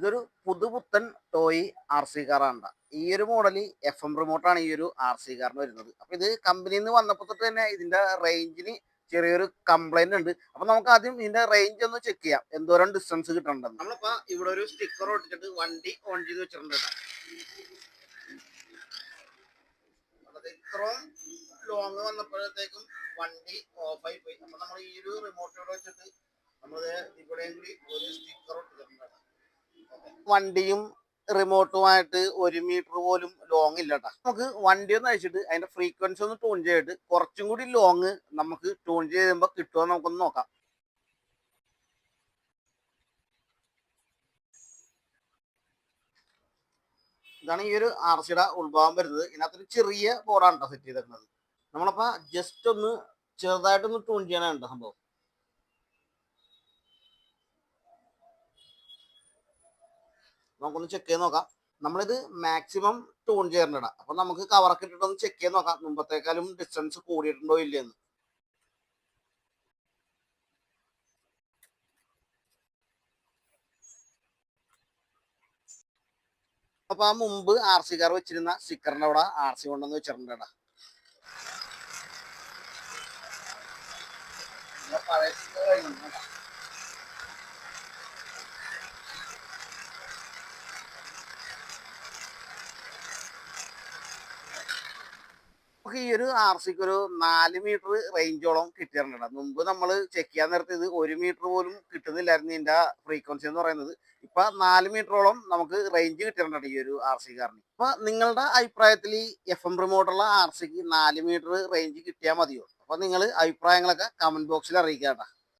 ഇതൊരു പുതുപുത്തൻ toy R C കാറാണ്. ഈ ഒരു മോഡല് FM റിമോട്ടാണ് ഈ ഒരു ആർ സി കാറിന് വരുന്നത്. അപ്പൊ ഇത് കമ്പനിയിൽ നിന്ന് വന്നപ്പോൾ തൊട്ട് തന്നെ ഇതിന്റെ റേഞ്ചിന് ചെറിയൊരു കംപ്ലൈന്റ് ഉണ്ട്. അപ്പൊ നമുക്ക് ആദ്യം ഇതിന്റെ റേഞ്ച് ഒന്ന് ചെക്ക് ചെയ്യാം, എന്തോരം ഡിസ്റ്റൻസ് കിട്ടണ്ടെന്ന്. നമ്മളിപ്പോ ഇവിടെ ഒരു സ്റ്റിക്കർ ഒട്ടിച്ചിട്ട് വണ്ടി ഓൺ ചെയ്ത് വെച്ചിട്ടുണ്ട്. ഇത്രയും ലോങ് വന്നപ്പോഴത്തേക്കും വണ്ടി ഓഫായി പോയി. അപ്പൊ നമ്മൾ ഈ ഒരു റിമോട്ടോട് വെച്ചിട്ട് നമ്മൾ ഇവിടെയും കൂടി ഒരു സ്റ്റിക്കർ ഒട്ടിച്ചിട്ടുണ്ട്. വണ്ടിയും റിമോട്ടുമായിട്ട് 1 മീറ്റർ പോലും ലോങ് ഇല്ല കേട്ടോ. നമുക്ക് വണ്ടി ഒന്ന് അയച്ചിട്ട് അതിന്റെ ഫ്രീക്വൻസി ഒന്ന് ട്യൂൺ ചെയ്തിട്ട് കുറച്ചും കൂടി ലോങ് നമുക്ക് ട്യൂൺ ചെയ്യുമ്പോൾ കിട്ടുമോ നമുക്കൊന്ന് നോക്കാം. ഇതാണ് ഈ ഒരു ആർ സിയുടെ ഉത്ഭാവം വരുന്നത്. ഇതിനകത്തൊരു ചെറിയ ബോർഡാണ് കേട്ടോ സെറ്റ് ചെയ്തിരുന്നത്. നമ്മളപ്പോ ജസ്റ്റ് ഒന്ന് ചെറുതായിട്ടൊന്ന് ട്യൂൺ ചെയ്യാനാണ് കേട്ടോ സംഭവം. നമുക്കൊന്ന് ചെക്ക് ചെയ്ത് നോക്കാം. നമ്മളിത് മാക്സിമം ട്യൂൺ ചെയ്യാറുണ്ട്. അപ്പൊ നമുക്ക് കവറൊക്കെ ഇട്ടിട്ടൊന്ന് ചെക്ക് ചെയ്ത് നോക്കാം മുമ്പത്തേക്കാളും ഡിസ്റ്റൻസ് കൂടിയിട്ടുണ്ടോ ഇല്ലെന്ന്. അപ്പൊ ആ മുമ്പ് ആർ സി കാർ വെച്ചിരുന്ന സ്റ്റിക്കറിന്റെ അവിടെ ആർ സി കൊണ്ടെന്ന് വെച്ചിട്ടുണ്ട്. പഴയ സ്റ്റിക്കർ കഴിഞ്ഞു. നമുക്ക് ഈ ഒരു ആർ സിക്ക് ഒരു 4 മീറ്റർ റേഞ്ചോളം കിട്ടിയിട്ടുണ്ട്. മുമ്പ് നമ്മൾ ചെക്ക് ചെയ്യാൻ നിർത്തിയത് 1 മീറ്റർ പോലും കിട്ടുന്നില്ലായിരുന്നു ഇതിന്റെ ഫ്രീക്വൻസി എന്ന് പറയുന്നത്. ഇപ്പൊ 4 മീറ്ററോളം നമുക്ക് റേഞ്ച് കിട്ടിയിട്ടുണ്ട് ഈ ഒരു ആർ സി കാറിന്. അപ്പൊ നിങ്ങളുടെ അഭിപ്രായത്തിൽ ഈ FM റിമോട്ടുള്ള ആർ സിക്ക് 4 മീറ്റർ റേഞ്ച് കിട്ടിയാൽ മതിയോ? അപ്പൊ നിങ്ങൾ അഭിപ്രായങ്ങളൊക്കെ കമന്റ് ബോക്സിൽ അറിയിക്കാം കേട്ടോ.